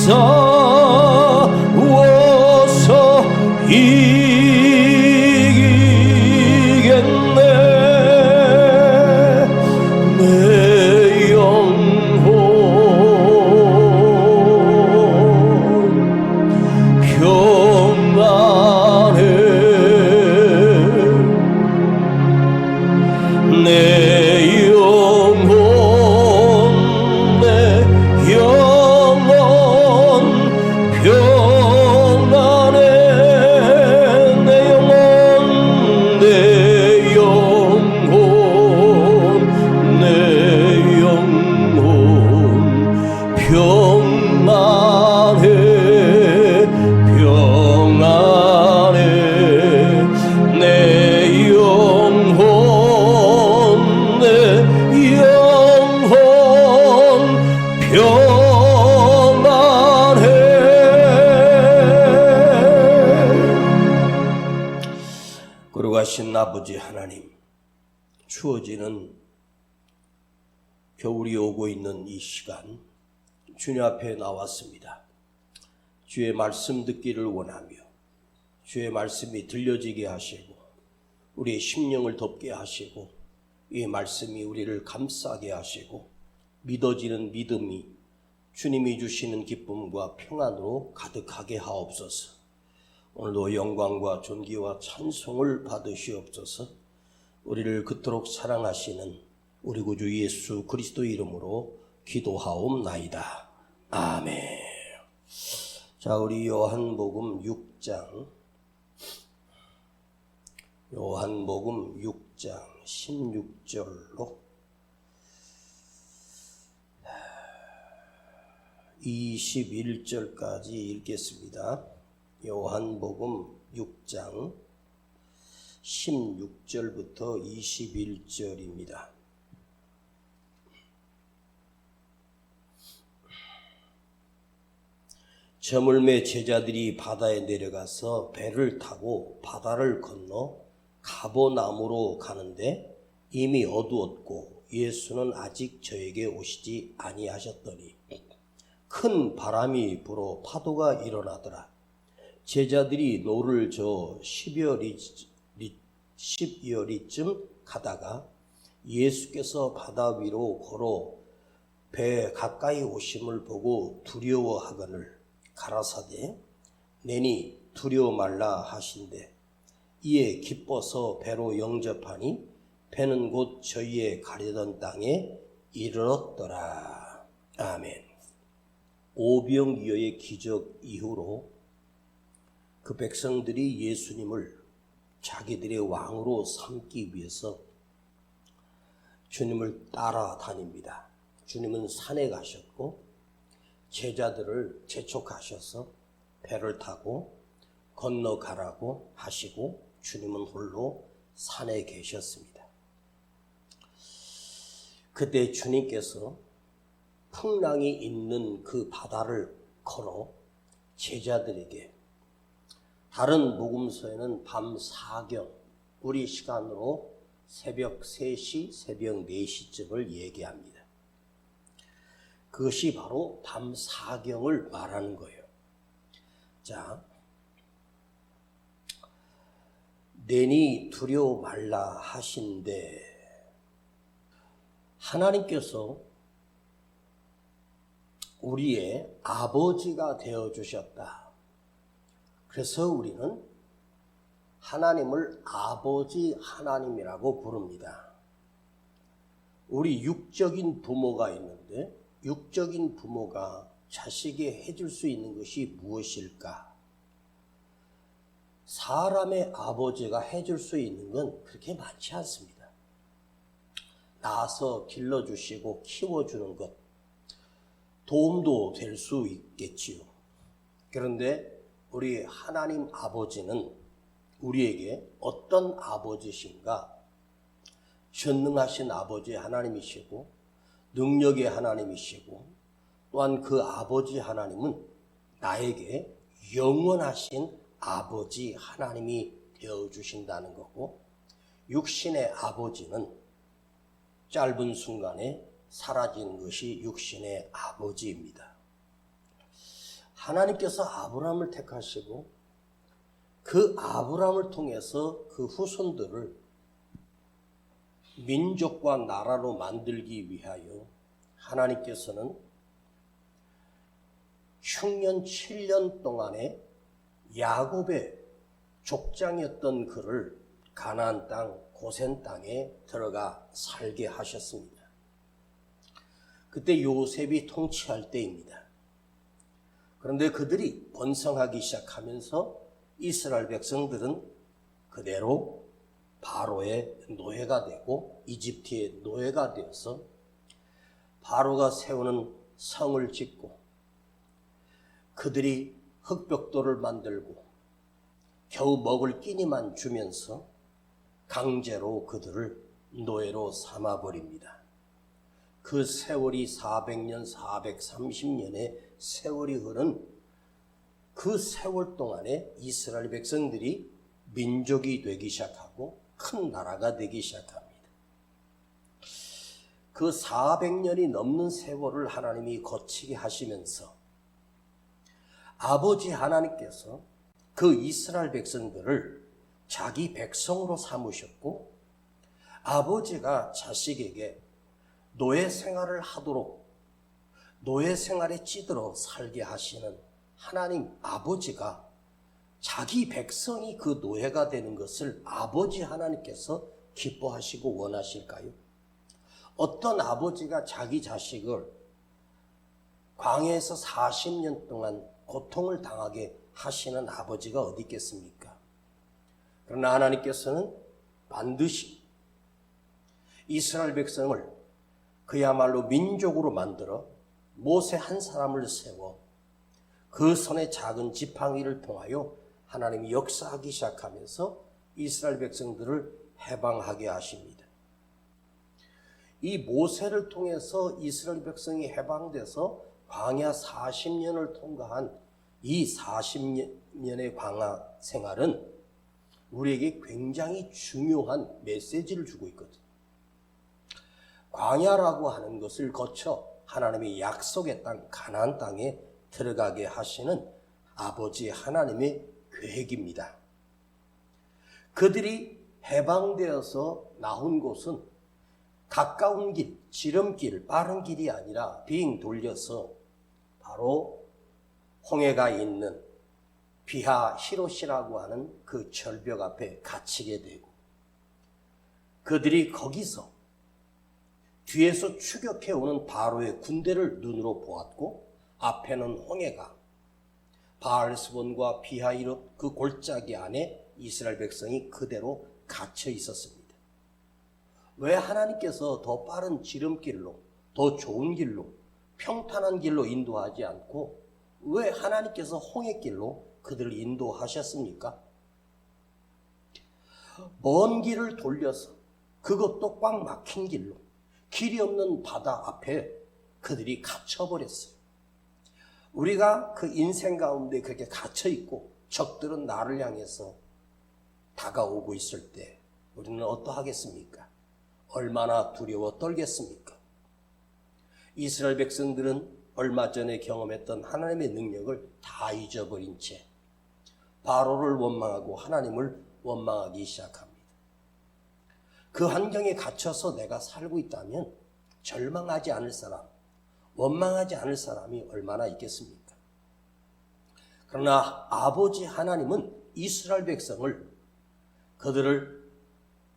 싸워서 이기겠네. 내 영혼 평안해. 내 영혼 평안해. 내 영혼 평안해. 평안해. 내 영혼 평안해. 거룩하신 아버지 하나님, 추워지는 겨울이 오고 있는 이 시간 주님 앞에 나왔습니다. 주의 말씀 듣기를 원하며 주의 말씀이 들려지게 하시고 우리의 심령을 덮게 하시고 이 말씀이 우리를 감싸게 하시고 믿어지는 믿음이 주님이 주시는 기쁨과 평안으로 가득하게 하옵소서. 오늘도 영광과 존귀와 찬송을 받으시옵소서. 우리를 그토록 사랑하시는 우리 구주 예수 그리스도의 이름으로 기도하옵나이다. 아멘. 자, 우리 요한복음 6장 16절로 21절까지 읽겠습니다. 요한복음 6장 16절부터 21절입니다. 저물매 제자들이 바다에 내려가서 배를 타고 바다를 건너 가버나움으로 가는데 이미 어두웠고 예수는 아직 저에게 오시지 아니하셨더니 큰 바람이 불어 파도가 일어나더라. 제자들이 노를 저어 10여리쯤 가다가 예수께서 바다 위로 걸어 배 가까이 오심을 보고 두려워하거늘 가라사대 내니 두려워 말라 하신대 이에 기뻐서 배로 영접하니 배는 곧 저희의 가려던 땅에 이르렀더라. 아멘. 오병이어의 기적 이후로 그 백성들이 예수님을 자기들의 왕으로 삼기 위해서 주님을 따라다닙니다. 주님은 산에 가셨고 제자들을 재촉하셔서 배를 타고 건너가라고 하시고 주님은 홀로 산에 계셨습니다. 그때 주님께서 풍랑이 있는 그 바다를 걸어 제자들에게 다른 복음서에는 밤 4경 우리 시간으로 새벽 3시, 새벽 4시쯤을 얘기합니다. 그것이 바로 밤 4경을 말하는 거예요. 자, 내니 두려워 말라 하신대 하나님께서 우리의 아버지가 되어주셨다. 그래서 우리는 하나님을 아버지 하나님이라고 부릅니다. 우리 육적인 부모가 있는데 육적인 부모가 자식이 해줄 수 있는 것이 무엇일까? 사람의 아버지가 해줄 수 있는 건 그렇게 많지 않습니다. 낳아서 길러주시고 키워주는 것, 도움도 될 수 있겠지요. 그런데 우리 하나님 아버지는 우리에게 어떤 아버지신가? 전능하신 아버지 하나님이시고 능력의 하나님이시고 또한 그 아버지 하나님은 나에게 영원하신 아버지 하나님이 되어주신다는 거고 육신의 아버지는 짧은 순간에 사라지는 것이 육신의 아버지입니다. 하나님께서 아브라함을 택하시고 그 아브라함을 통해서 그 후손들을 민족과 나라로 만들기 위하여 하나님께서는 흉년 7년 동안에 야곱의 족장이었던 그를 가나안 땅 고센 땅에 들어가 살게 하셨습니다. 그때 요셉이 통치할 때입니다. 그런데 그들이 번성하기 시작하면서 이스라엘 백성들은 그대로 바로의 노예가 되고 이집트의 노예가 되어서 바로가 세우는 성을 짓고 그들이 흙벽돌을 만들고 겨우 먹을 끼니만 주면서 강제로 그들을 노예로 삼아버립니다. 그 세월이 400년, 430년의 세월이 흐른 그 세월 동안에 이스라엘 백성들이 민족이 되기 시작하고 큰 나라가 되기 시작합니다. 그 400년이 넘는 세월을 하나님이 거치게 하시면서 아버지 하나님께서 그 이스라엘 백성들을 자기 백성으로 삼으셨고 아버지가 자식에게 노예 생활을 하도록 노예 생활에 찌들어 살게 하시는 하나님 아버지가 자기 백성이 그 노예가 되는 것을 아버지 하나님께서 기뻐하시고 원하실까요? 어떤 아버지가 자기 자식을 광야에서 40년 동안 고통을 당하게 하시는 아버지가 어디 있겠습니까? 그러나 하나님께서는 반드시 이스라엘 백성을 그야말로 민족으로 만들어 모세 한 사람을 세워 그 손의 작은 지팡이를 통하여 하나님이 역사하기 시작하면서 이스라엘 백성들을 해방하게 하십니다. 이 모세를 통해서 이스라엘 백성이 해방돼서 광야 40년을 통과한 이 40년의 광야 생활은 우리에게 굉장히 중요한 메시지를 주고 있거든요. 광야라고 하는 것을 거쳐 하나님의 약속의 땅 가나안 땅에 들어가게 하시는 아버지 하나님의 계획입니다. 그들이 해방되어서 나온 곳은 가까운 길, 지름길, 빠른 길이 아니라 빙 돌려서 바로 홍해가 있는 비하 히롯이라고 하는 그 절벽 앞에 갇히게 되고 그들이 거기서 뒤에서 추격해 오는 바로의 군대를 눈으로 보았고 앞에는 홍해가 바알스본과 비하 히롯 그 골짜기 안에 이스라엘 백성이 그대로 갇혀 있었습니다. 왜 하나님께서 더 빠른 지름길로, 더 좋은 길로, 평탄한 길로 인도하지 않고 왜 하나님께서 홍해길로 그들을 인도하셨습니까? 먼 길을 돌려서 그것도 꽉 막힌 길로 길이 없는 바다 앞에 그들이 갇혀버렸어요. 우리가 그 인생 가운데 그렇게 갇혀있고 적들은 나를 향해서 다가오고 있을 때 우리는 어떠하겠습니까? 얼마나 두려워 떨겠습니까? 이스라엘 백성들은 얼마 전에 경험했던 하나님의 능력을 다 잊어버린 채 바로를 원망하고 하나님을 원망하기 시작합니다. 그 환경에 갇혀서 내가 살고 있다면 절망하지 않을 사람, 원망하지 않을 사람이 얼마나 있겠습니까? 그러나 아버지 하나님은 이스라엘 백성을 그들을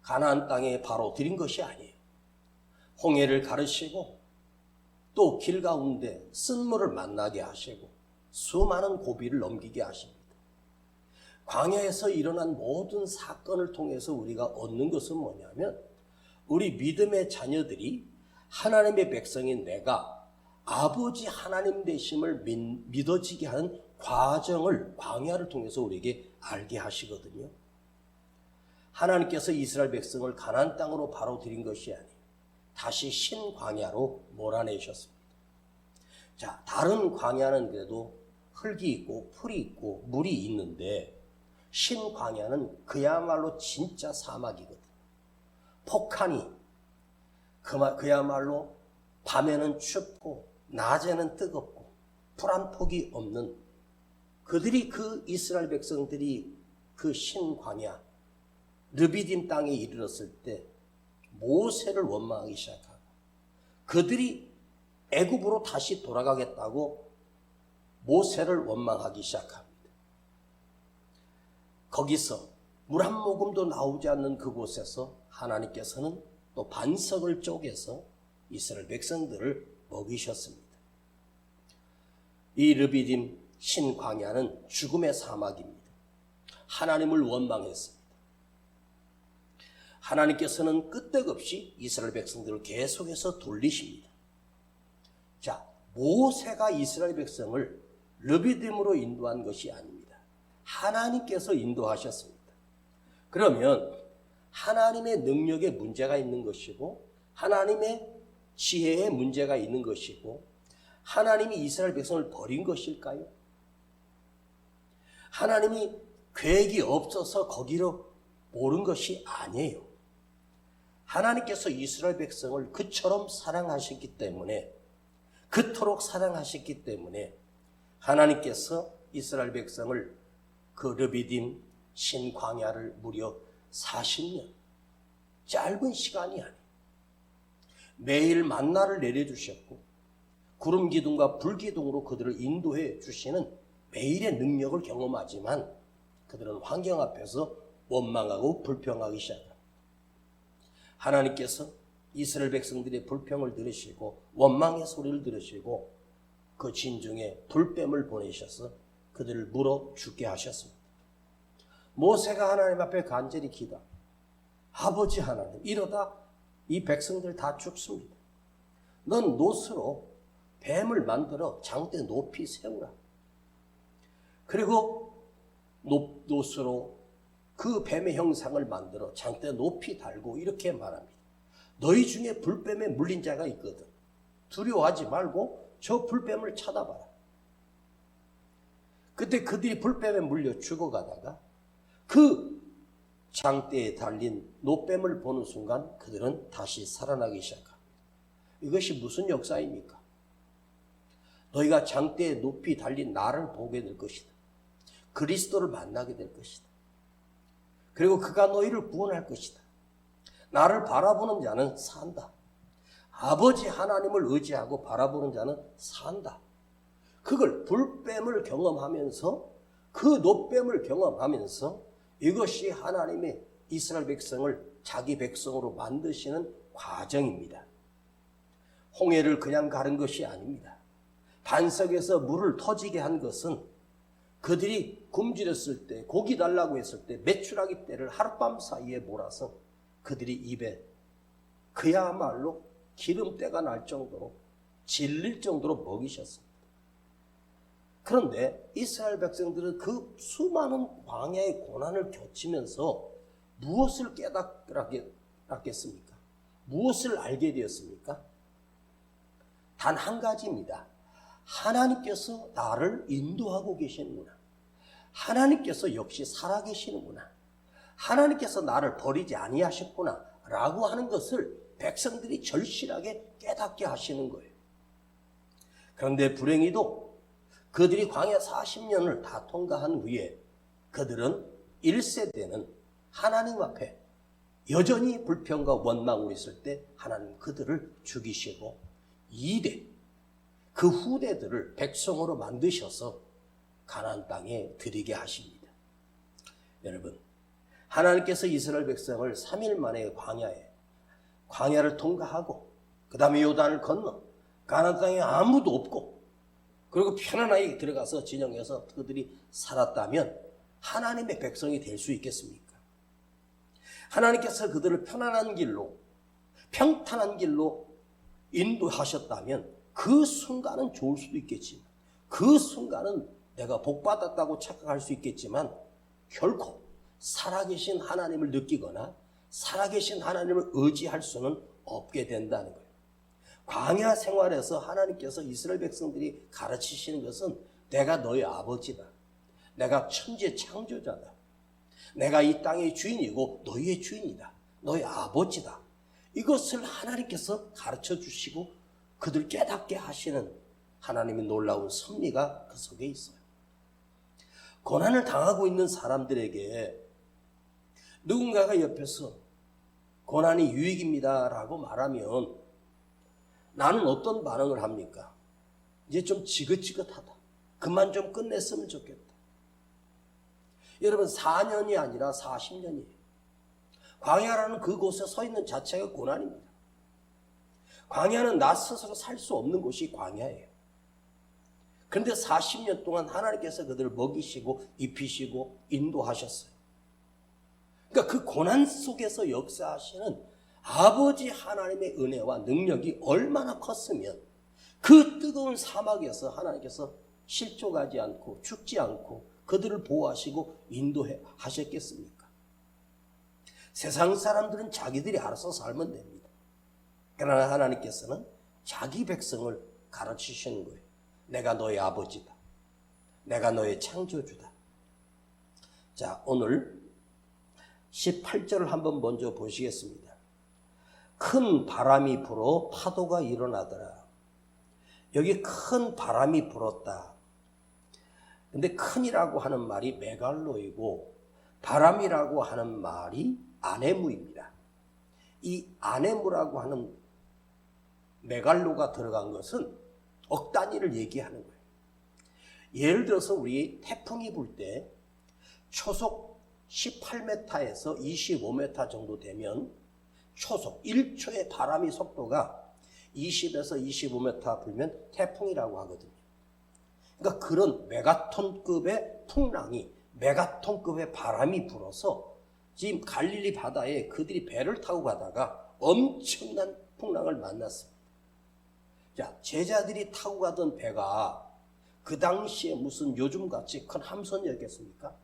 가나안 땅에 바로 들인 것이 아니에요. 홍해를 가르시고 또 길 가운데 쓴물을 만나게 하시고 수많은 고비를 넘기게 하십니다. 광야에서 일어난 모든 사건을 통해서 우리가 얻는 것은 뭐냐면 우리 믿음의 자녀들이 하나님의 백성인 내가 아버지 하나님 되심을 믿어지게 하는 과정을 광야를 통해서 우리에게 알게 하시거든요. 하나님께서 이스라엘 백성을 가나안 땅으로 바로 들인 것이 아니에요. 다시 신광야로 몰아내셨습니다. 자, 다른 광야는 그래도 흙이 있고 풀이 있고 물이 있는데 신광야는 그야말로 진짜 사막이거든. 폭한이 그야말로 밤에는 춥고 낮에는 뜨겁고 풀 한 폭이 없는 그들이 그 이스라엘 백성들이 그 신광야 르비딤 땅에 이르렀을 때 모세를 원망하기 시작하고 그들이 애굽으로 다시 돌아가겠다고 모세를 원망하기 시작합니다. 거기서 물 한 모금도 나오지 않는 그곳에서 하나님께서는 또 반석을 쪼개서 이스라엘 백성들을 먹이셨습니다. 이 르비딤 신광야는 죽음의 사막입니다. 하나님을 원망했습니다. 하나님께서는 끄떡없이 이스라엘 백성들을 계속해서 돌리십니다. 자, 모세가 이스라엘 백성을 르비딤으로 인도한 것이 아닙니다. 하나님께서 인도하셨습니다. 그러면 하나님의 능력에 문제가 있는 것이고 하나님의 지혜에 문제가 있는 것이고 하나님이 이스라엘 백성을 버린 것일까요? 하나님이 계획이 없어서 거기로 모른 것이 아니에요. 하나님께서 이스라엘 백성을 그처럼 사랑하셨기 때문에 그토록 사랑하셨기 때문에 하나님께서 이스라엘 백성을 그 르비딤 신광야를 무려 40년 짧은 시간이 아니에요. 매일 만나를 내려주셨고 구름 기둥과 불 기둥으로 그들을 인도해 주시는 매일의 능력을 경험하지만 그들은 환경 앞에서 원망하고 불평하기 시작합니다. 하나님께서 이스라엘 백성들의 불평을 들으시고 원망의 소리를 들으시고 그 진중에 불뱀을 보내셔서 그들을 물어 죽게 하셨습니다. 모세가 하나님 앞에 간절히 기도, 아버지 하나님, 이러다 이 백성들 다 죽습니다. 넌 놋으로 뱀을 만들어 장대 높이 세우라. 그리고 놋으로 그 뱀의 형상을 만들어 장대 높이 달고 이렇게 말합니다. 너희 중에 불뱀에 물린 자가 있거든. 두려워하지 말고 저 불뱀을 쳐다봐라. 그때 그들이 불뱀에 물려 죽어가다가 그 장대에 달린 놋뱀을 보는 순간 그들은 다시 살아나기 시작합니다. 이것이 무슨 역사입니까? 너희가 장대에 높이 달린 나를 보게 될 것이다. 그리스도를 만나게 될 것이다. 그리고 그가 너희를 구원할 것이다. 나를 바라보는 자는 산다. 아버지 하나님을 의지하고 바라보는 자는 산다. 그걸 불뱀을 경험하면서 그 놋뱀을 경험하면서 이것이 하나님의 이스라엘 백성을 자기 백성으로 만드시는 과정입니다. 홍해를 그냥 가른 것이 아닙니다. 반석에서 물을 터지게 한 것은 그들이 굶주렸을 때 고기 달라고 했을 때 메추라기 떼를 하룻밤 사이에 몰아서 그들이 입에 그야말로 기름때가 날 정도로 질릴 정도로 먹이셨습니다. 그런데 이스라엘 백성들은 그 수많은 광야의 고난을 겪으면서 무엇을 깨닫겠습니까? 무엇을 알게 되었습니까? 단 한 가지입니다. 하나님께서 나를 인도하고 계시는구나. 하나님께서 역시 살아계시는구나. 하나님께서 나를 버리지 아니하셨구나 라고 하는 것을 백성들이 절실하게 깨닫게 하시는 거예요. 그런데 불행히도 그들이 광야 40년을 다 통과한 후에 그들은 1세대는 하나님 앞에 여전히 불평과 원망으로 있을 때 하나님 그들을 죽이시고 2대 그 후대들을 백성으로 만드셔서 가나안 땅에 들이게 하십니다. 여러분, 하나님께서 이스라엘 백성을 3일 만에 광야를 통과하고 그 다음에 요단을 건너 가나안 땅에 아무도 없고 그리고 편안하게 들어가서 진영해서 그들이 살았다면 하나님의 백성이 될 수 있겠습니까? 하나님께서 그들을 편안한 길로 평탄한 길로 인도하셨다면 그 순간은 좋을 수도 있겠지만 그 순간은 내가 복받았다고 착각할 수 있겠지만 결코 살아계신 하나님을 느끼거나 살아계신 하나님을 의지할 수는 없게 된다는 거예요. 광야 생활에서 하나님께서 이스라엘 백성들이 가르치시는 것은 내가 너희 아버지다. 내가 천지의 창조자다. 내가 이 땅의 주인이고 너희의 주인이다. 너희 아버지다. 이것을 하나님께서 가르쳐 주시고 그들 깨닫게 하시는 하나님의 놀라운 섭리가 그 속에 있어요. 고난을 당하고 있는 사람들에게 누군가가 옆에서 고난이 유익입니다 라고 말하면 나는 어떤 반응을 합니까? 이제 좀 지긋지긋하다. 그만 좀 끝냈으면 좋겠다. 여러분 4년이 아니라 40년이에요. 광야라는 그곳에 서 있는 자체가 고난입니다. 광야는 나 스스로 살 수 없는 곳이 광야예요. 그런데 40년 동안 하나님께서 그들을 먹이시고 입히시고 인도하셨어요. 그러니까 그 고난 속에서 역사하시는 아버지 하나님의 은혜와 능력이 얼마나 컸으면 그 뜨거운 사막에서 하나님께서 실족하지 않고 죽지 않고 그들을 보호하시고 인도하셨겠습니까? 세상 사람들은 자기들이 알아서 살면 됩니다. 그러나 하나님께서는 자기 백성을 가르치시는 거예요. 내가 너의 아버지다. 내가 너의 창조주다. 자, 오늘 18절을 한번 먼저 보시겠습니다. 큰 바람이 불어 파도가 일어나더라. 여기 큰 바람이 불었다. 근데 큰이라고 하는 말이 메갈로이고 바람이라고 하는 말이 아네무입니다. 이 아네무라고 하는 메갈로가 들어간 것은 억 단위를 얘기하는 거예요. 예를 들어서 우리 태풍이 불 때 초속 18m에서 25m 정도 되면 초속 1초의 바람이 속도가 20에서 25m 불면 태풍이라고 하거든요. 그러니까 그런 메가톤급의 풍랑이 메가톤급의 바람이 불어서 지금 갈릴리 바다에 그들이 배를 타고 가다가 엄청난 풍랑을 만났습니다. 자, 제자들이 타고 가던 배가 그 당시에 무슨 요즘같이 큰 함선이었겠습니까?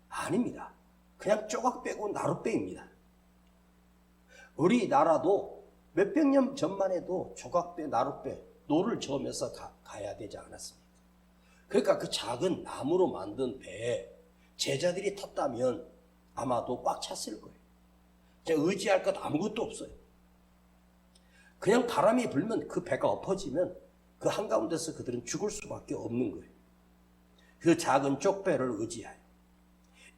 아닙니다. 그냥 조각배고 나룻배입니다. 우리나라도 몇백 년 전만 해도 조각배, 나룻배, 노를 저으면서 가야 되지 않았습니까? 그러니까 그 작은 나무로 만든 배에 제자들이 탔다면 아마도 꽉 찼을 거예요. 의지할 것 아무것도 없어요. 그냥 바람이 불면 그 배가 엎어지면 그 한가운데서 그들은 죽을 수밖에 없는 거예요. 그 작은 쪽배를 의지하여.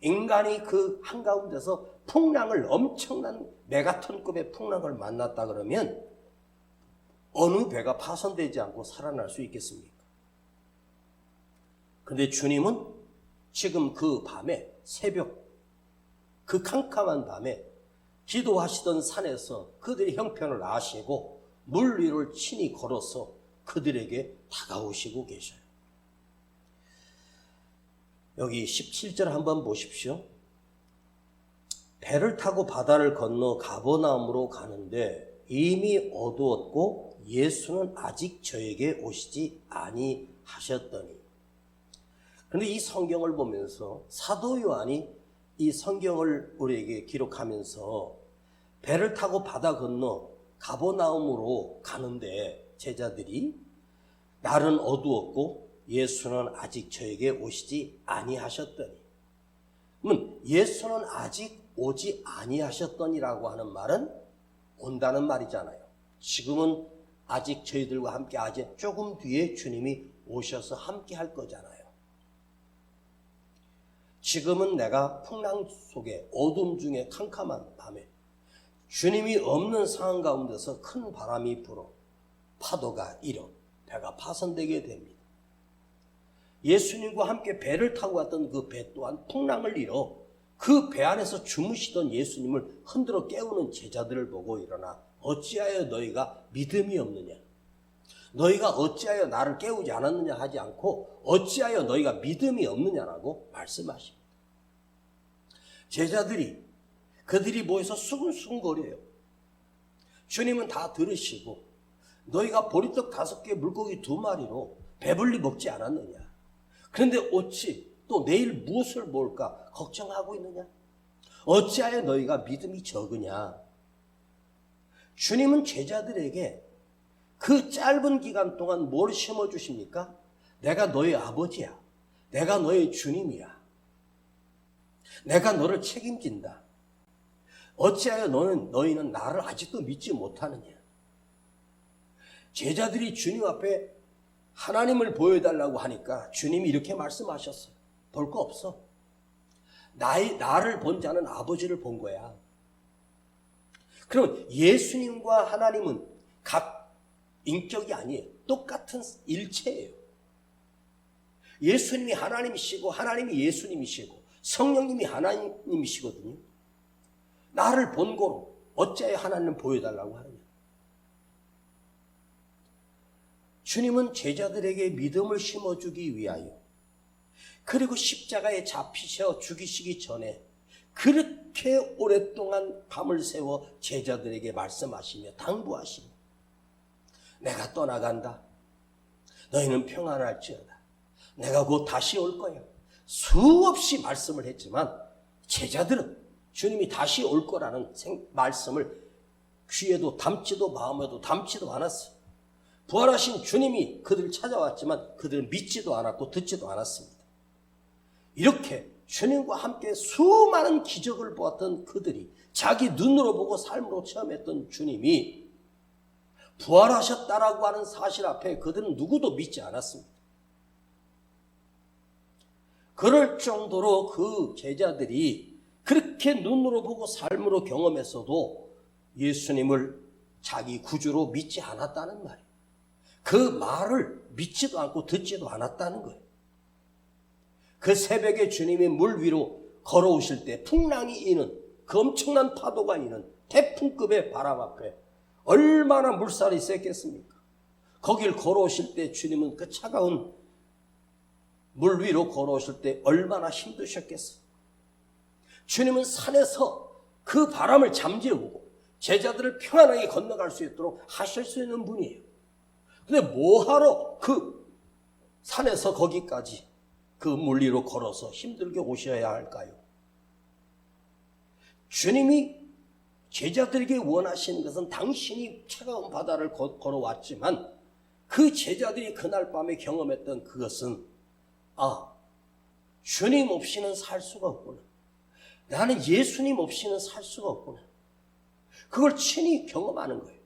인간이 그 한가운데서 풍랑을 엄청난 메가톤급의 풍랑을 만났다 그러면 어느 배가 파손되지 않고 살아날 수 있겠습니까? 그런데 주님은 지금 그 밤에 새벽 그 캄캄한 밤에 기도하시던 산에서 그들의 형편을 아시고 물 위를 친히 걸어서 그들에게 다가오시고 계셔요. 여기 17절 한번 보십시오. 배를 타고 바다를 건너 가버나움으로 가는데 이미 어두웠고 예수는 아직 저에게 오시지 아니하셨더니. 그런데 이 성경을 보면서 사도 요한이 이 성경을 우리에게 기록하면서 배를 타고 바다 건너 가버나움으로 가는데 제자들이 날은 어두웠고 예수는 아직 저에게 오시지 아니하셨더니. 그러면 예수는 아직 오지 아니하셨더니라고 하는 말은 온다는 말이잖아요. 지금은 아직 저희들과 함께 아직 조금 뒤에 주님이 오셔서 함께 할 거잖아요. 지금은 내가 풍랑 속에 어둠 중에 캄캄한 밤에 주님이 없는 상황 가운데서 큰 바람이 불어 파도가 일어 배가 파손되게 됩니다. 예수님과 함께 배를 타고 갔던 그 배 또한 풍랑을 일어 그 배 안에서 주무시던 예수님을 흔들어 깨우는 제자들을 보고 일어나 어찌하여 너희가 믿음이 없느냐? 너희가 어찌하여 나를 깨우지 않았느냐 하지 않고 어찌하여 너희가 믿음이 없느냐라고 말씀하십니다. 제자들이 그들이 모여서 수근수근거려요. 주님은 다 들으시고 너희가 보리떡 5개 물고기 2마리로 배불리 먹지 않았느냐? 그런데 어찌 또 내일 무엇을 먹을까 걱정하고 있느냐? 어찌하여 너희가 믿음이 적으냐? 주님은 제자들에게 그 짧은 기간 동안 뭘 심어주십니까? 내가 너의 아버지야. 내가 너의 주님이야. 내가 너를 책임진다. 어찌하여 너희는 나를 아직도 믿지 못하느냐? 제자들이 주님 앞에 하나님을 보여달라고 하니까 주님이 이렇게 말씀하셨어요. 볼 거 없어. 나를 본 자는 아버지를 본 거야. 그럼 예수님과 하나님은 각 인격이 아니에요. 똑같은 일체예요. 예수님이 하나님이시고 하나님이 예수님이시고 성령님이 하나님이시거든요. 나를 본고로 어찌하여 하나님을 보여달라고 하느냐. 주님은 제자들에게 믿음을 심어주기 위하여 그리고 십자가에 잡히셔 죽이시기 전에 그렇게 오랫동안 밤을 새워 제자들에게 말씀하시며 당부하시며 내가 떠나간다. 너희는 평안할지어다. 내가 곧 다시 올 거야. 수없이 말씀을 했지만 제자들은 주님이 다시 올 거라는 말씀을 귀에도 담지도 마음에도 담지도 않았어요. 부활하신 주님이 그들을 찾아왔지만 그들은 믿지도 않았고 듣지도 않았습니다. 이렇게 주님과 함께 수많은 기적을 보았던 그들이 자기 눈으로 보고 삶으로 체험했던 주님이 부활하셨다라고 하는 사실 앞에 그들은 누구도 믿지 않았습니다. 그럴 정도로 그 제자들이 그렇게 눈으로 보고 삶으로 경험했어도 예수님을 자기 구주로 믿지 않았다는 말이에요. 그 말을 믿지도 않고 듣지도 않았다는 거예요. 그 새벽에 주님이 물 위로 걸어오실 때 풍랑이 이는 그 엄청난 파도가 이는 태풍급의 바람 앞에 얼마나 물살이 셌겠습니까? 거길 걸어오실 때 주님은 그 차가운 물 위로 걸어오실 때 얼마나 힘드셨겠어요? 주님은 산에서 그 바람을 잠재우고 제자들을 평안하게 건너갈 수 있도록 하실 수 있는 분이에요. 근데 뭐하러 그 산에서 거기까지 그 물 위로 걸어서 힘들게 오셔야 할까요? 주님이 제자들에게 원하시는 것은 당신이 차가운 바다를 걸어왔지만 그 제자들이 그날 밤에 경험했던 그것은 주님 없이는 살 수가 없구나. 나는 예수님 없이는 살 수가 없구나. 그걸 친히 경험하는 거예요.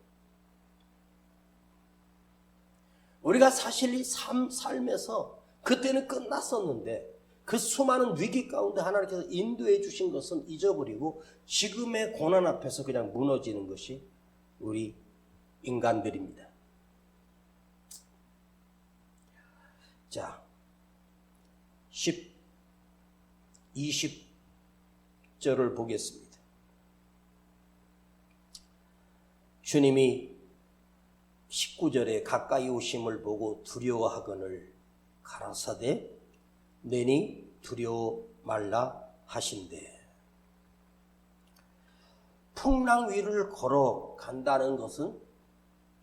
우리가 사실 이 삶에서 그때는 끝났었는데 그 수많은 위기 가운데 하나님께서 인도해 주신 것은 잊어버리고 지금의 고난 앞에서 그냥 무너지는 것이 우리 인간들입니다. 자, 20절을 보겠습니다. 주님이 19절에 가까이 오심을 보고 두려워하거늘 가라사대 내니 두려워 말라 하신대. 풍랑 위를 걸어간다는 것은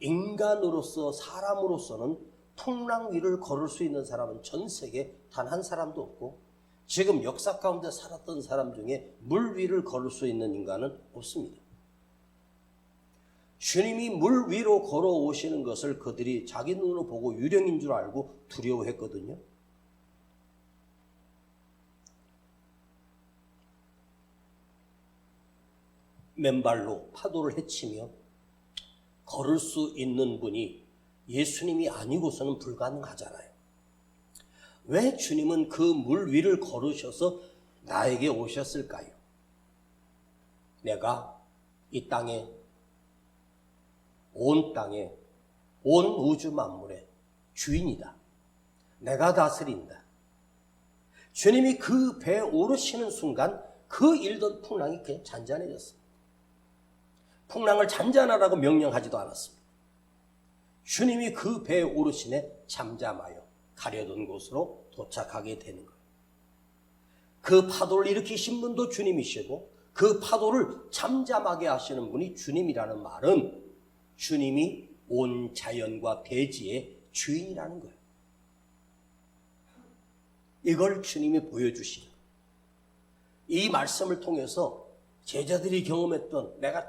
인간으로서 사람으로서는 풍랑 위를 걸을 수 있는 사람은 전 세계 단 한 사람도 없고 지금 역사 가운데 살았던 사람 중에 물 위를 걸을 수 있는 인간은 없습니다. 주님이 물 위로 걸어오시는 것을 그들이 자기 눈으로 보고 유령인 줄 알고 두려워했거든요. 맨발로 파도를 헤치며 걸을 수 있는 분이 예수님이 아니고서는 불가능하잖아요. 왜 주님은 그 물 위를 걸으셔서 나에게 오셨을까요? 내가 이 땅에 온 우주 만물의 주인이다. 내가 다스린다. 주님이 그 배에 오르시는 순간 그 일던 풍랑이 그냥 잔잔해졌습니다. 풍랑을 잔잔하라고 명령하지도 않았습니다. 주님이 그 배에 오르시네 잠잠하여 가려던 곳으로 도착하게 되는 거예요. 그 파도를 일으키신 분도 주님이시고 그 파도를 잠잠하게 하시는 분이 주님이라는 말은 주님이 온 자연과 대지의 주인이라는 거예요. 이걸 주님이 보여주시는 거예요. 이 말씀을 통해서 제자들이 경험했던, 내가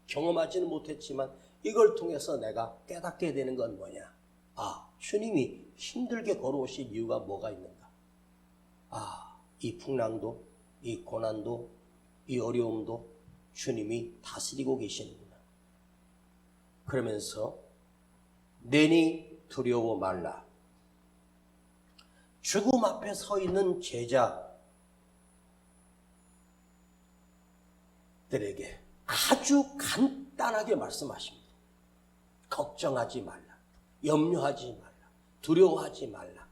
경험하지는 못했지만 이걸 통해서 내가 깨닫게 되는 건 뭐냐? 주님이 힘들게 걸어오신 이유가 뭐가 있는가? 이 풍랑도, 이 고난도, 이 어려움도 주님이 다스리고 계시는구나. 그러면서 내니 두려워 말라. 죽음 앞에 서 있는 제자들에게 아주 간단하게 말씀하십니다. 걱정하지 말라. 염려하지 말라. 두려워하지 말라.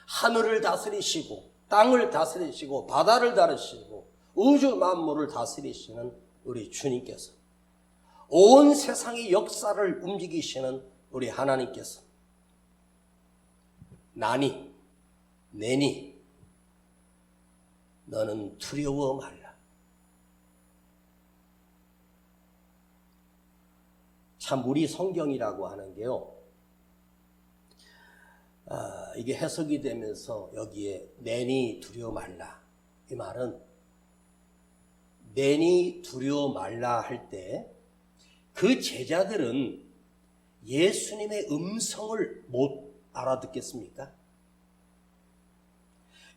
하늘을 다스리시고 땅을 다스리시고 바다를 다스리시고 우주 만물을 다스리시는 우리 주님께서, 온 세상의 역사를 움직이시는 우리 하나님께서 나니 내니 너는 두려워 말라. 참 우리 성경이라고 하는 게요, 이게 해석이 되면서 여기에 내니 두려워 말라, 이 말은 내니 두려워 말라 할 때 그 제자들은 예수님의 음성을 못 알아듣겠습니까?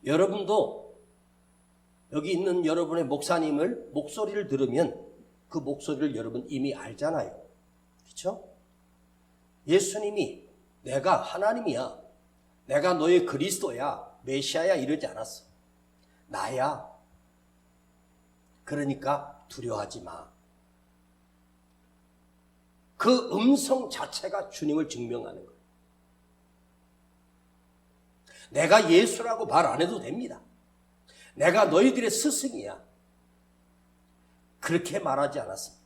여러분도 여기 있는 여러분의 목사님을 목소리를 들으면 그 목소리를 여러분 이미 알잖아요. 그렇죠? 예수님이 내가 하나님이야, 내가 너의 그리스도야, 메시아야 이러지 않았어. 나야. 그러니까 두려워하지 마. 그 음성 자체가 주님을 증명하는 거예요. 내가 예수라고 말 안 해도 됩니다. 내가 너희들의 스승이야. 그렇게 말하지 않았습니다.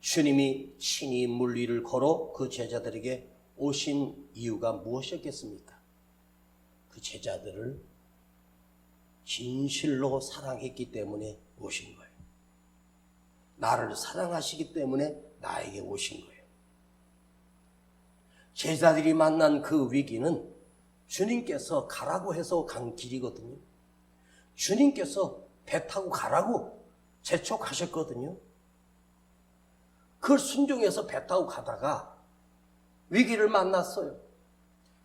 주님이 친히 물 위를 걸어 그 제자들에게 오신 이유가 무엇이었겠습니까? 그 제자들을 진실로 사랑했기 때문에 오신 거예요. 나를 사랑하시기 때문에 나에게 오신 거예요. 제자들이 만난 그 위기는 주님께서 가라고 해서 간 길이거든요. 주님께서 배 타고 가라고 재촉하셨거든요. 그걸 순종해서 배 타고 가다가 위기를 만났어요.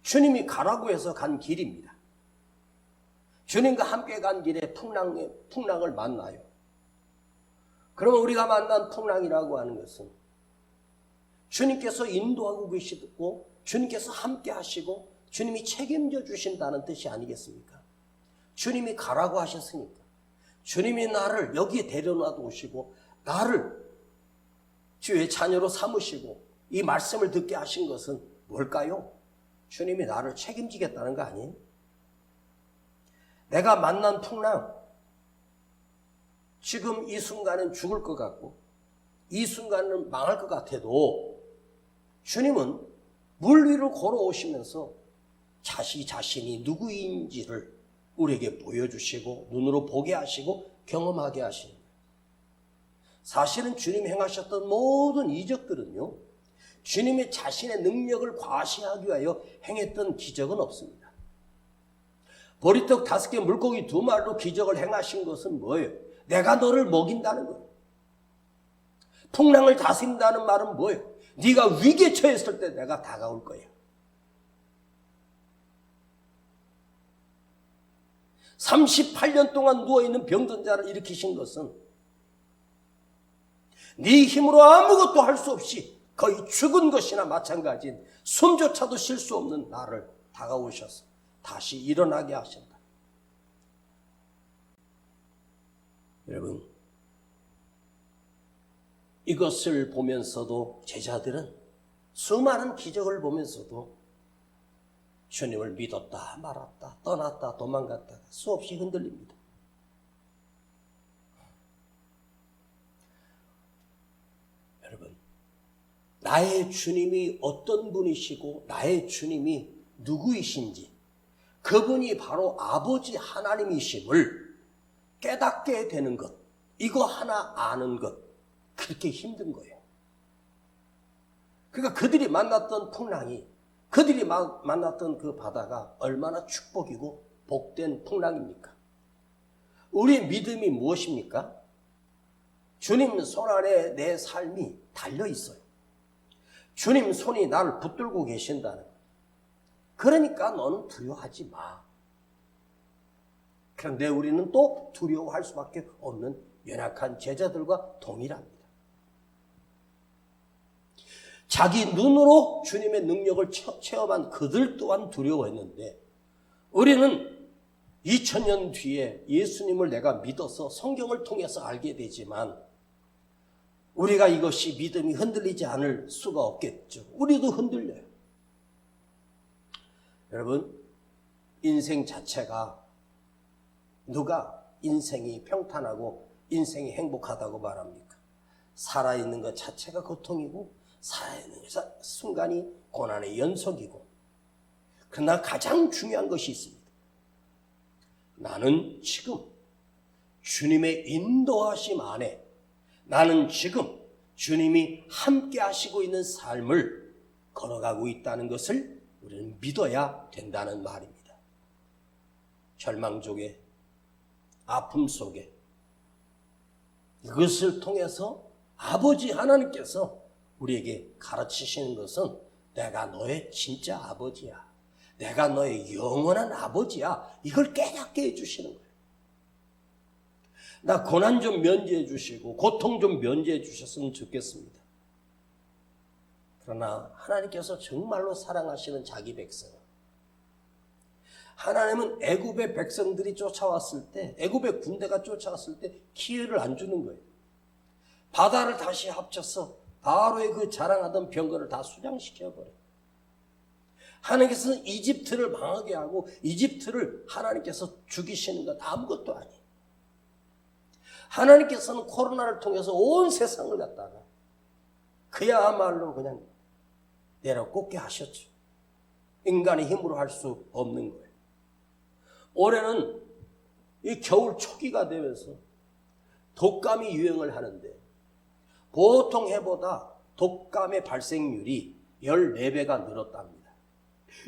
주님이 가라고 해서 간 길입니다. 주님과 함께 간 길에 풍랑을 만나요. 그러면 우리가 만난 풍랑이라고 하는 것은 주님께서 인도하고 계시고 주님께서 함께 하시고 주님이 책임져 주신다는 뜻이 아니겠습니까? 주님이 가라고 하셨으니까, 주님이 나를 여기에 데려놔 두시고 나를 주의 자녀로 삼으시고 이 말씀을 듣게 하신 것은 뭘까요? 주님이 나를 책임지겠다는 거 아니에요? 내가 만난 풍랑, 지금 이 순간은 죽을 것 같고 이 순간은 망할 것 같아도 주님은 물 위로 걸어오시면서 자신이 누구인지를 우리에게 보여주시고 눈으로 보게 하시고 경험하게 하시는 거예요. 사실은 주님이 행하셨던 모든 이적들은요, 주님이 자신의 능력을 과시하기 위하여 행했던 기적은 없습니다. 보리떡 5개 물고기 2마리로 기적을 행하신 것은 뭐예요? 내가 너를 먹인다는 거예요. 풍랑을 다스린다는 말은 뭐예요? 네가 위기에 처했을 때 내가 다가올 거야. 38년 동안 누워있는 병든 자를 일으키신 것은 네 힘으로 아무것도 할 수 없이 거의 죽은 것이나 마찬가지인 숨조차도 쉴 수 없는 나를 다가오셔서 다시 일어나게 하신다. 여러분, 이것을 보면서도 제자들은 수많은 기적을 보면서도 주님을 믿었다 말았다 떠났다 도망갔다 수없이 흔들립니다. 여러분, 나의 주님이 어떤 분이시고 나의 주님이 누구이신지, 그분이 바로 아버지 하나님이심을 깨닫게 되는 것, 이거 하나 아는 것, 그렇게 힘든 거예요. 그러니까 그들이 만났던 풍랑이, 그들이 만났던 그 바다가 얼마나 축복이고 복된 풍랑입니까? 우리의 믿음이 무엇입니까? 주님 손 아래 내 삶이 달려 있어요. 주님 손이 나를 붙들고 계신다는 거예요. 그러니까 너는 두려워하지 마. 그런데 우리는 또 두려워할 수밖에 없는 연약한 제자들과 동일합니다. 자기 눈으로 주님의 능력을 체험한 그들 또한 두려워했는데, 우리는 2000년 뒤에 예수님을 내가 믿어서 성경을 통해서 알게 되지만 우리가 이것이 믿음이 흔들리지 않을 수가 없겠죠. 우리도 흔들려요. 여러분, 인생 자체가, 누가 인생이 평탄하고 인생이 행복하다고 말합니까? 살아있는 것 자체가 고통이고 살아있는 순간이 고난의 연속이고, 그러나 가장 중요한 것이 있습니다. 나는 지금 주님의 인도하심 안에, 나는 지금 주님이 함께 하시고 있는 삶을 걸어가고 있다는 것을 우리는 믿어야 된다는 말입니다. 절망 속에, 아픔 속에, 이것을 통해서 아버지 하나님께서 우리에게 가르치시는 것은 내가 너의 진짜 아버지야, 내가 너의 영원한 아버지야, 이걸 깨닫게 해주시는 거예요. 나 고난 좀 면제해 주시고 고통 좀 면제해 주셨으면 좋겠습니다. 그러나 하나님께서 정말로 사랑하시는 자기 백성, 하나님은 애굽의 백성들이 쫓아왔을 때, 애굽의 군대가 쫓아왔을 때 기회를 안 주는 거예요. 바다를 다시 합쳐서 바로의 그 자랑하던 병거를 다 수장시켜버려요. 하나님께서는 이집트를 망하게 하고 이집트를 하나님께서 죽이시는 것 아무것도 아니에요. 하나님께서는 코로나를 통해서 온 세상을 갖다가 그야말로 그냥 내려꽂게 하셨죠. 인간의 힘으로 할 수 없는 거예요. 올해는 이 겨울 초기가 되면서 독감이 유행을 하는데, 보통 해보다 독감의 발생률이 14배가 늘었답니다.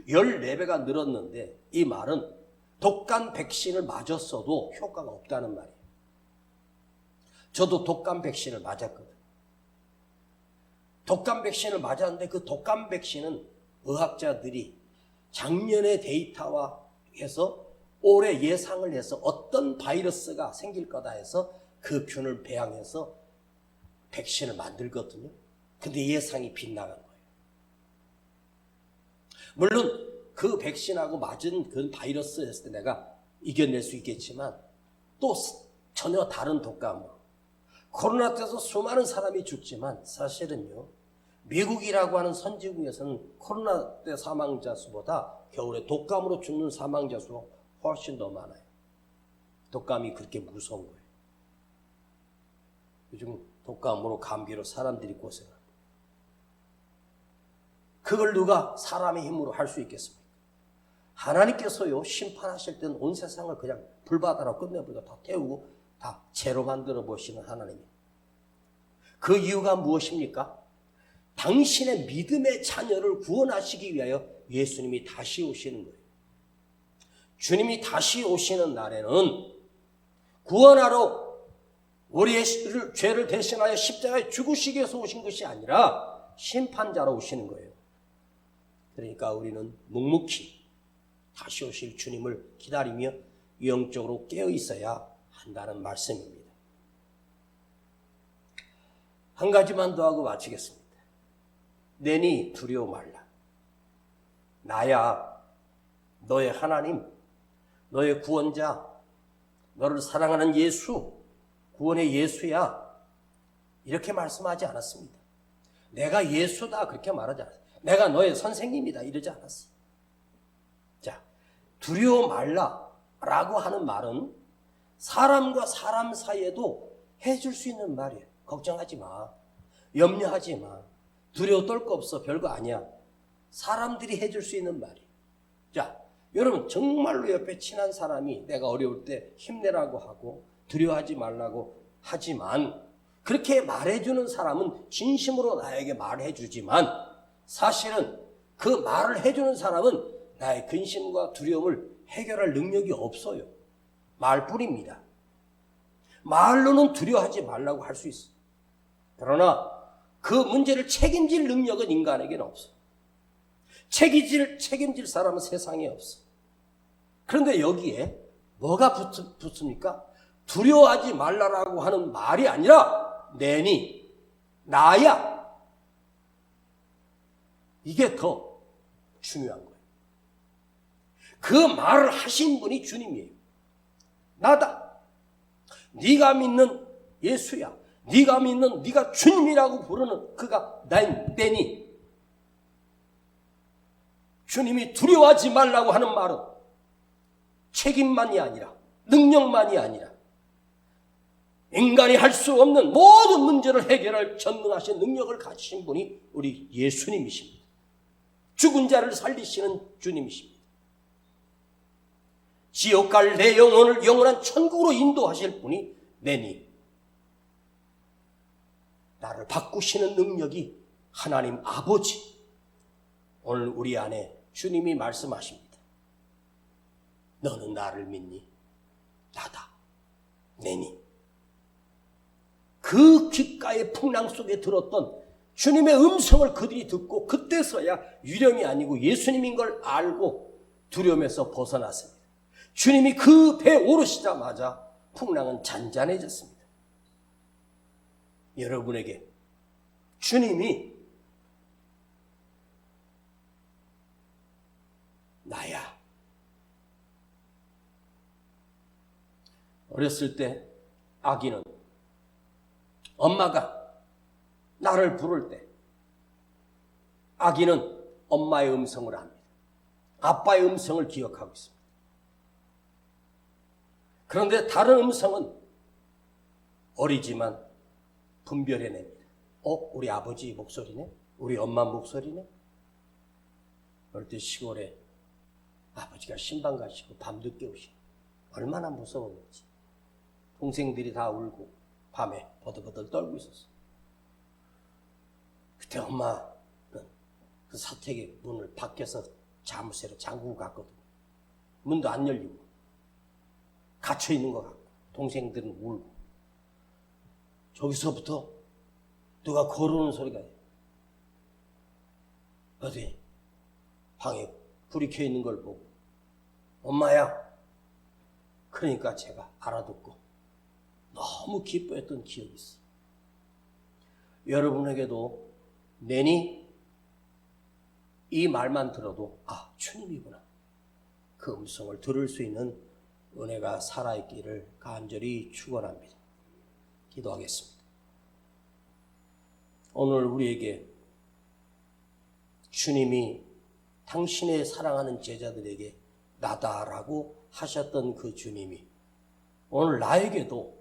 14배가 늘었는데 이 말은 독감 백신을 맞았어도 효과가 없다는 말이에요. 저도 독감 백신을 맞았거든요. 독감 백신을 맞았는데 그 독감 백신은 의학자들이 작년의 데이터와 해서 올해 예상을 해서 어떤 바이러스가 생길 거다 해서 그 균을 배양해서 백신을 만들거든요. 근데 예상이 빗나간 거예요. 물론 그 백신하고 맞은 그 바이러스였을 때 내가 이겨낼 수 있겠지만 또 전혀 다른 독감으로, 코로나 때도 수많은 사람이 죽지만 사실은요, 미국이라고 하는 선진국에서는 코로나 때 사망자 수보다 겨울에 독감으로 죽는 사망자 수가 훨씬 더 많아요. 독감이 그렇게 무서운 거예요. 요즘 독감으로, 감기로 사람들이 고생합니다. 그걸 누가 사람의 힘으로 할 수 있겠습니까? 하나님께서요, 심판하실 때는 온 세상을 그냥 불바다로 끝내버리고 다 태우고 다 죄로 만들어 보시는 하나님이에요. 그 이유가 무엇입니까? 당신의 믿음의 자녀를 구원하시기 위하여 예수님이 다시 오시는 거예요. 주님이 다시 오시는 날에는 구원하러 우리의 죄를 대신하여 십자가에 죽으시기 위해서 오신 것이 아니라 심판자로 오시는 거예요. 그러니까 우리는 묵묵히 다시 오실 주님을 기다리며 영적으로 깨어 있어야 한다는 말씀입니다. 한 가지만 더 하고 마치겠습니다. 내니 두려워 말라. 나야 너의 하나님, 너의 구원자, 너를 사랑하는 예수, 구원의 예수야, 이렇게 말씀하지 않았습니다. 내가 예수다 그렇게 말하지 않았어요. 내가 너의 선생님이다 이러지 않았어요. 자, 두려워 말라라고 하는 말은 사람과 사람 사이에도 해줄 수 있는 말이에요. 걱정하지 마, 염려하지 마, 두려워 떨 거 없어, 별거 아니야. 사람들이 해줄 수 있는 말이에요. 자, 여러분 정말로 옆에 친한 사람이 내가 어려울 때 힘내라고 하고 두려워하지 말라고 하지만, 그렇게 말해주는 사람은 진심으로 나에게 말해주지만 사실은 그 말을 해주는 사람은 나의 근심과 두려움을 해결할 능력이 없어요. 말뿐입니다. 말로는 두려워하지 말라고 할 수 있어요. 그러나 그 문제를 책임질 능력은 인간에게는 없어요. 책임질 사람은 세상에 없어. 그런데 여기에 뭐가 붙습니까? 두려워하지 말라라고 하는 말이 아니라 내니, 나야. 이게 더 중요한 거예요. 그 말을 하신 분이 주님이에요. 나다. 네가 믿는 예수야. 네가 믿는, 네가 주님이라고 부르는 그가 내니. 주님이 두려워하지 말라고 하는 말은 책임만이 아니라, 능력만이 아니라, 인간이 할 수 없는 모든 문제를 해결할 전능하신 능력을 가지신 분이 우리 예수님이십니다. 죽은 자를 살리시는 주님이십니다. 지옥 갈 내 영혼을 영원한 천국으로 인도하실 분이 내니, 나를 바꾸시는 능력이 하나님 아버지. 오늘 우리 안에 주님이 말씀하십니다. 너는 나를 믿니? 나다. 내니. 그 귓가의 풍랑 속에 들었던 주님의 음성을 그들이 듣고 그때서야 유령이 아니고 예수님인 걸 알고 두려움에서 벗어났습니다. 주님이 그 배 오르시자마자 풍랑은 잔잔해졌습니다. 여러분에게 주님이 나야. 어렸을 때 아기는 엄마가 나를 부를 때 아기는 엄마의 음성을 압니다. 아빠의 음성을 기억하고 있습니다. 그런데 다른 음성은 어리지만 분별해냅니다. 우리 아버지 목소리네? 우리 엄마 목소리네? 어릴 때 시골에 아버지가 신방 가시고 밤늦게 오시고 얼마나 무서웠는지. 동생들이 다 울고 밤에 버들버들 떨고 있었어요. 그때 엄마는 그 사택의 문을 밖에서 자물쇠로 잠그고 갔거든요. 문도 안 열리고 갇혀있는 것 같고 동생들은 울고 저기서부터 누가 걸어오는 소리가 해요. 어디 방에 불이 켜 있는 걸 보고 엄마야. 그러니까 제가 알아듣고 너무 기뻐했던 기억이 있어요. 여러분에게도 내니 이 말만 들어도 주님이구나. 그 음성을 들을 수 있는 은혜가 살아있기를 간절히 축원합니다. 기도하겠습니다. 오늘 우리에게 주님이 당신의 사랑하는 제자들에게 나다라고 하셨던 그 주님이 오늘 나에게도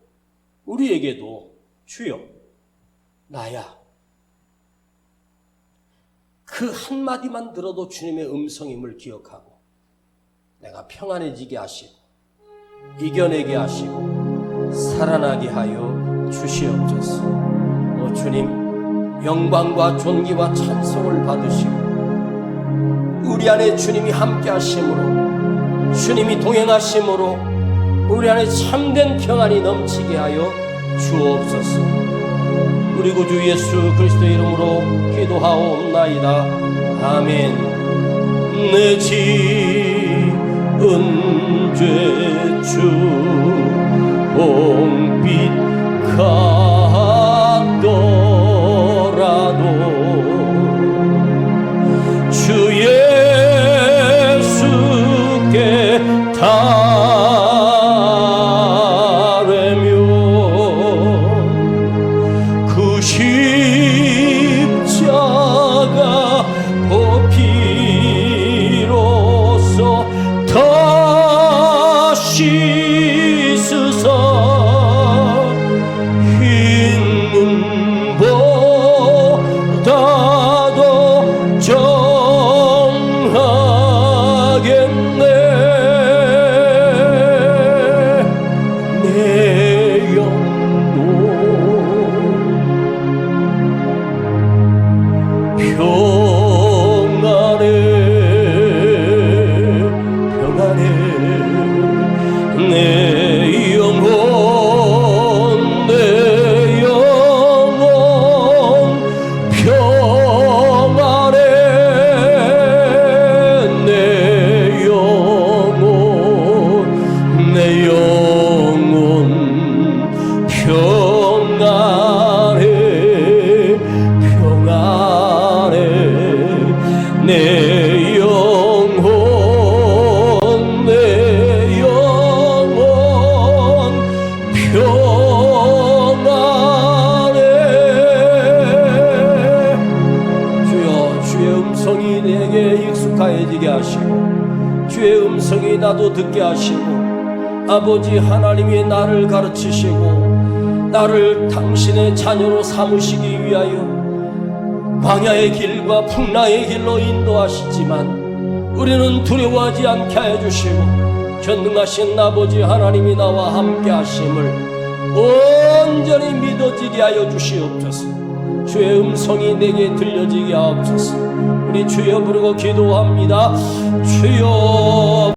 우리에게도 주여 나야. 그 한마디만 들어도 주님의 음성임을 기억하고 내가 평안해지게 하시고 이겨내게 하시고 살아나게 하여 주시옵소서. 오 주님, 영광과 존귀와 찬송을 받으시고 우리 안에 주님이 함께 하심으로 주님이 동행하심으로 우리 안에 참된 평안이 넘치게 하여 주옵소서. 우리 구주 예수 그리스도의 이름으로 기도하옵나이다. 아멘. 내 지은 죄 주 홍빛 같더라도 주 예수께 달래며 그 십자가 보피로서 다 씻으사 하나님이 나도 듣게 하시고 아버지 하나님이 나를 가르치시고 나를 당신의 자녀로 삼으시기 위하여 광야의 길과 풍랑의 길로 인도하시지만 우리는 두려워하지 않게 하여 주시고 전능하신 아버지 하나님이 나와 함께 하심을 온전히 믿어지게 하여 주시옵소서. 주의 음성이 내게 들려지게 하옵소서. 우리 주여 부르고 기도합니다. 주여.